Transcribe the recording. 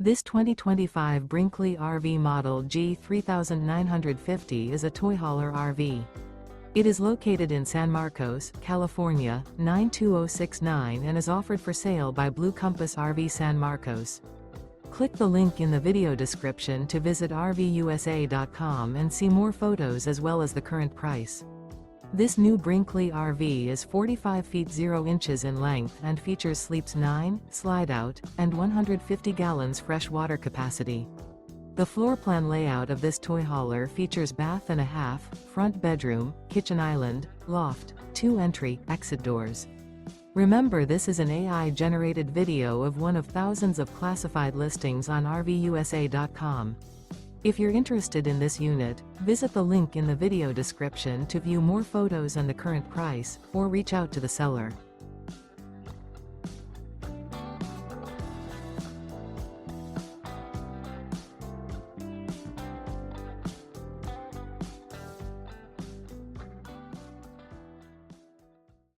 This 2025 Brinkley RV Model G 3950 is a toy hauler RV. It is located in San Marcos, California, 92069 and is offered for sale by Blue Compass RV San Marcos. Click the link in the video description to visit RVUSA.com and see more photos as well as the current price. This new Brinkley RV is 45 feet 0 inches in length and features sleeps 9, slide-out, and 150 gallons fresh water capacity. The floor plan layout of this toy hauler features bath and a half, front bedroom, kitchen island, loft, 2 entry, exit doors. Remember, this is an AI-generated video of one of thousands of classified listings on RVUSA.com. If you're interested in this unit, visit the link in the video description to view more photos and the current price, or reach out to the seller.